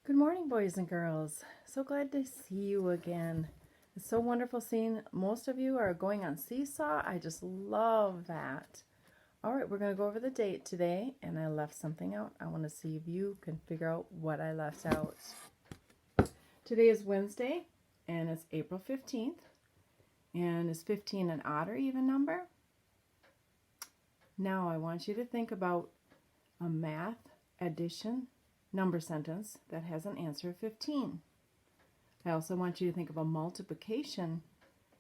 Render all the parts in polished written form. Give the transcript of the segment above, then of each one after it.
Good morning, boys and girls. So glad to see you again. It's so wonderful seeing most of you are going on Seesaw. I just love that. All right, we're going to go over the date today, and I left something out. I want to see if you can figure out what I left out. Today is Wednesday, and it's April 15th. And is 15 an odd or even number? Now I want you to think about a math addition number sentence that has an answer of 15. I also want you to think of a multiplication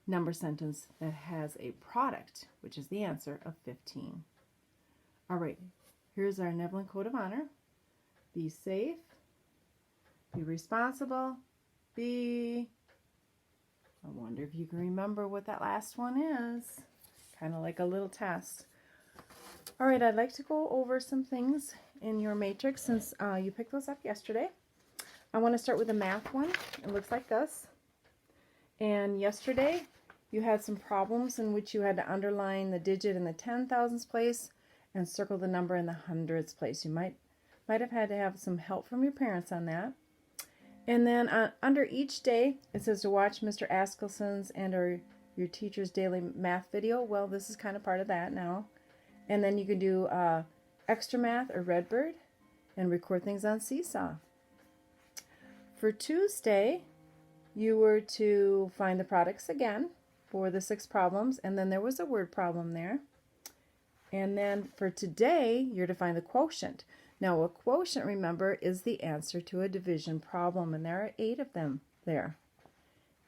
number sentence that has a product, which is the answer of 15. All right, here's our Nevlin Code of Honor. Be safe, be responsible, I wonder if you can remember what that last one is. Kind of like a little test. All right, I'd like to go over some things in your matrix since you picked those up yesterday. I want to start with the math one. It looks like this. And yesterday you had some problems in which you had to underline the digit in the 10,000s place and circle the number in the hundreds place. You might have had to have some help from your parents on that. And then under each day it says to watch Mr. Askelson's and or your teacher's daily math video. Well, this is kind of part of that now. And then you can do extra math or Redbird and record things on Seesaw. For Tuesday, you were to find the products again for the 6 problems, and then there was a word problem there. And then for today, you're to find the quotient. Now, a quotient, remember, is the answer to a division problem, and there are 8 of them there.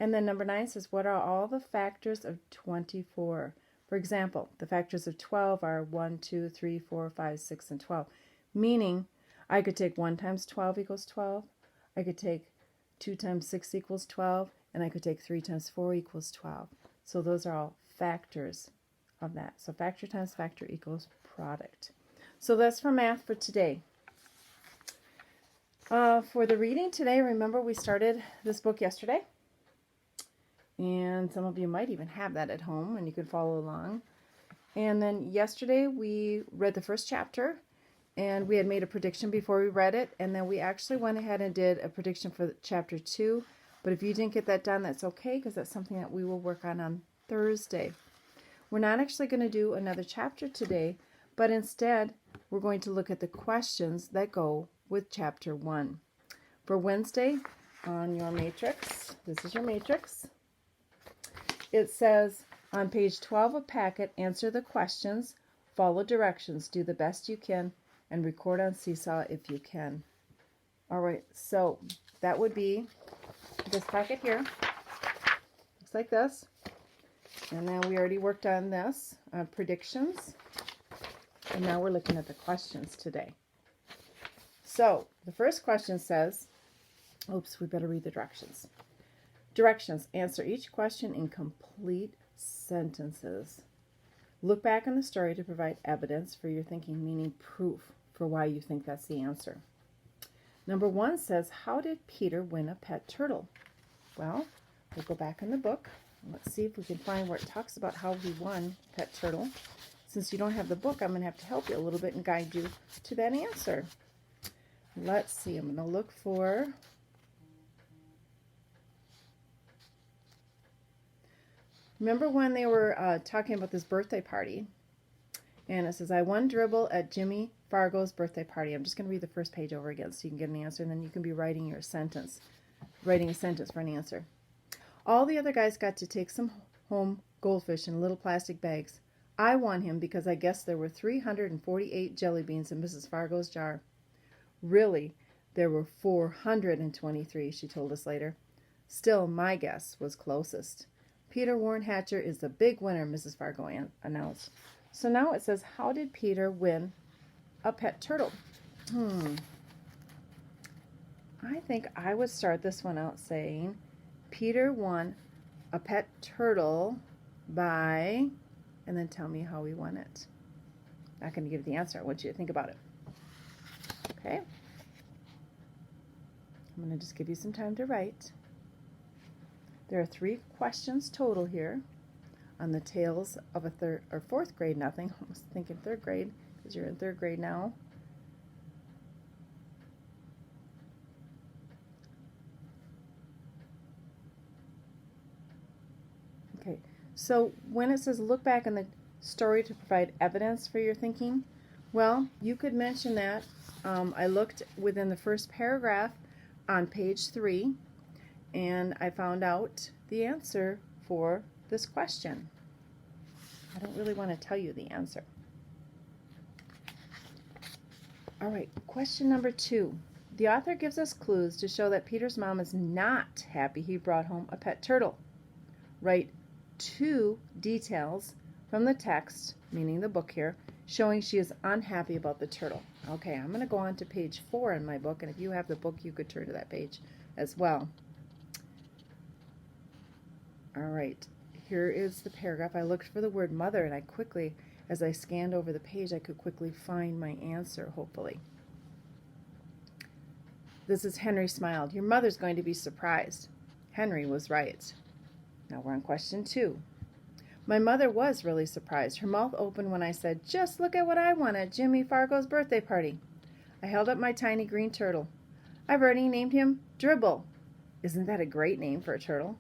And then number 9 says, what are all the factors of 24? For example, the factors of 12 are 1, 2, 3, 4, 5, 6, and 12. Meaning, I could take 1 times 12 equals 12. I could take 2 times 6 equals 12. And I could take 3 times 4 equals 12. So those are all factors of that. So factor times factor equals product. So that's for math for today. For the reading today, remember we started this book yesterday. And some of you might even have that at home and you can follow along. And then yesterday we read the first chapter and we had made a prediction before we read it. And then we actually went ahead and did a prediction for chapter 2. But if you didn't get that done, that's okay because that's something that we will work on Thursday. We're not actually going to do another chapter today, but instead we're going to look at the questions that go with chapter 1. For Wednesday on your matrix, this is your matrix. It says on page 12 of packet, answer the questions, follow directions, do the best you can, and record on Seesaw if you can. All right, so that would be this packet here. Looks like this. And then we already worked on this, predictions. And now we're looking at the questions today. So the first question says, oops, we better read the directions. Directions. Answer each question in complete sentences. Look back on the story to provide evidence for your thinking, meaning proof for why you think that's the answer. Number 1 says, how did Peter win a pet turtle? Well, we'll go back in the book. Let's see if we can find where it talks about how he won pet turtle. Since you don't have the book, I'm going to have to help you a little bit and guide you to that answer. Let's see. I'm going to look for... Remember when they were talking about this birthday party? And it says, I won dribble at Jimmy Fargo's birthday party. I'm just going to read the first page over again so you can get an answer, and then you can be writing a sentence for an answer. All the other guys got to take some home goldfish in little plastic bags. I won him because I guessed there were 348 jelly beans in Mrs. Fargo's jar. Really, there were 423, she told us later. Still, my guess was closest. Peter Warren Hatcher is the big winner, Mrs. Fargo announced. So now it says, how did Peter win a pet turtle? I think I would start this one out saying, Peter won a pet turtle by, and then tell me how he won it. I'm not going to give the answer. I want you to think about it. Okay? I'm going to just give you some time to write. There are 3 questions total here on the tales of a 3rd or 4th grade nothing. I was thinking 3rd grade because you're in 3rd grade now. So when it says look back in the story to provide evidence for your thinking, well, you could mention that. I looked within the first paragraph on page 3, and I found out the answer for this question. I don't really want to tell you the answer. All right, question number 2. The author gives us clues to show that Peter's mom is not happy he brought home a pet turtle. Write 2 details from the text, meaning the book here, showing she is unhappy about the turtle. Okay, I'm going to go on to page 4 in my book, and if you have the book, you could turn to that page as well. All right, here is the paragraph. I looked for the word mother, and I quickly, as I scanned over the page, I could quickly find my answer, hopefully. This is Henry smiled. Your mother's going to be surprised. Henry was right. Now we're on question 2. My mother was really surprised. Her mouth opened when I said, just look at what I won at Jimmy Fargo's birthday party. I held up my tiny green turtle. I've already named him Dribble. Isn't that a great name for a turtle?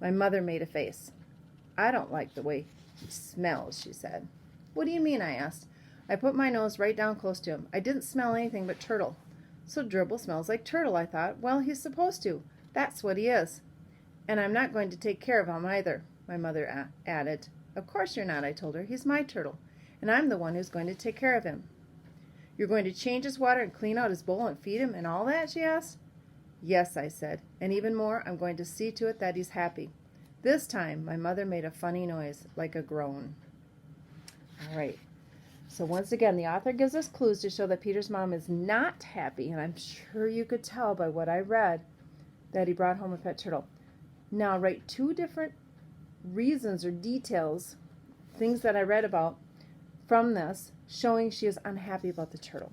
My mother made a face. I don't like the way he smells, she said. What do you mean? I asked. I put my nose right down close to him. I didn't smell anything but turtle. So Dribble smells like turtle, I thought. Well, he's supposed to. That's what he is. And I'm not going to take care of him either, my mother added. Of course you're not, I told her. He's my turtle, and I'm the one who's going to take care of him. You're going to change his water and clean out his bowl and feed him and all that, she asked. Yes, I said, and even more, I'm going to see to it that he's happy. This time, my mother made a funny noise, like a groan. All right. So once again, the author gives us clues to show that Peter's mom is not happy, and I'm sure you could tell by what I read that he brought home a pet turtle. Now write 2 different reasons or details, things that I read about from this, showing she is unhappy about the turtle.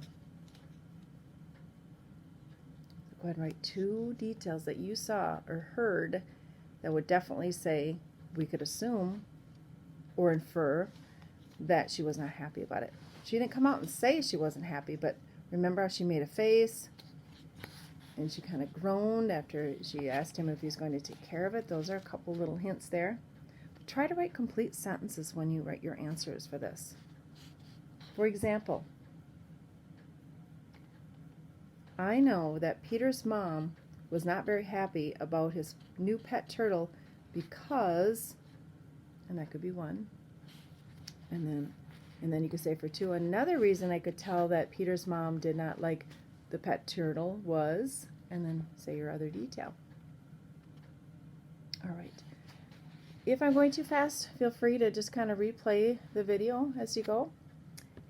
Go ahead and write 2 details that you saw or heard that would definitely say, we could assume or infer that she was not happy about it. She didn't come out and say she wasn't happy, but remember how she made a face and she kind of groaned after she asked him if he's going to take care of it. Those are a couple little hints there. But try to write complete sentences when you write your answers for this. For example, I know that Peter's mom was not very happy about his new pet turtle because, and that could be one, and then you could say for 2, another reason I could tell that Peter's mom did not like the pet turtle was, and then say your other detail. All right. If I'm going too fast, feel free to just kind of replay the video as you go.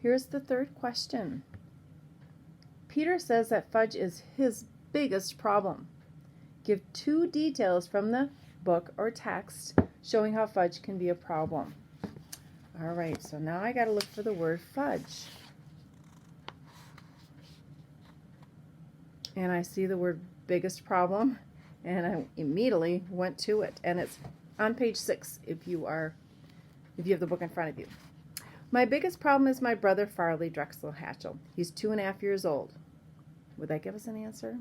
Here's the 3rd question. Peter says that fudge is his biggest problem. Give 2 details from the book or text showing how fudge can be a problem. All right, so now I got to look for the word fudge. And I see the word biggest problem, and I immediately went to it. And it's on page 6 if you have the book in front of you. My biggest problem is my brother Farley Drexel Hatchell. He's 2.5 years old. Would that give us an answer?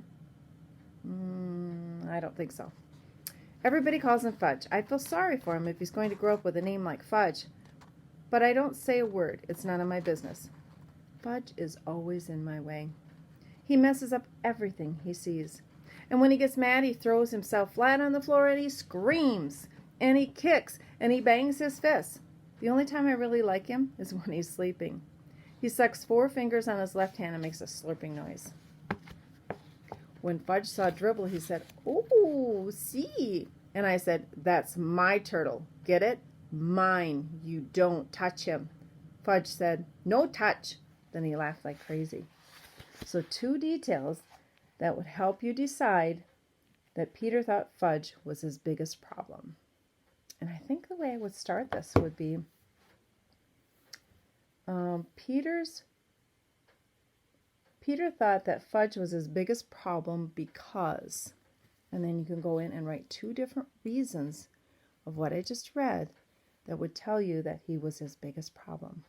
I don't think so. Everybody calls him Fudge. I feel sorry for him if he's going to grow up with a name like Fudge. But I don't say a word. It's none of my business. Fudge is always in my way. He messes up everything he sees. And when he gets mad, he throws himself flat on the floor and he screams. And he kicks and he bangs his fists. The only time I really like him is when he's sleeping. He sucks 4 fingers on his left hand and makes a slurping noise. When Fudge saw Dribble, he said, "Oh, see." And I said, "That's my turtle. Get it? Mine. You don't touch him." Fudge said, "No touch." Then he laughed like crazy. So 2 details that would help you decide that Peter thought Fudge was his biggest problem. And I think the way I would start this would be Peter thought that Fudge was his biggest problem because, and then you can go in and write 2 different reasons of what I just read that would tell you that he was his biggest problem.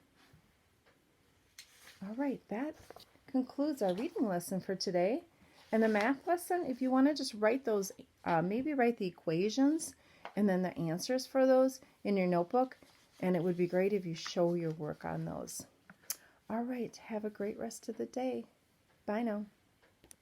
All right, that concludes our reading lesson for today. And the math lesson, if you want to just write those, maybe write the equations and then the answers for those in your notebook, and it would be great if you show your work on those. All right, have a great rest of the day. Bye now.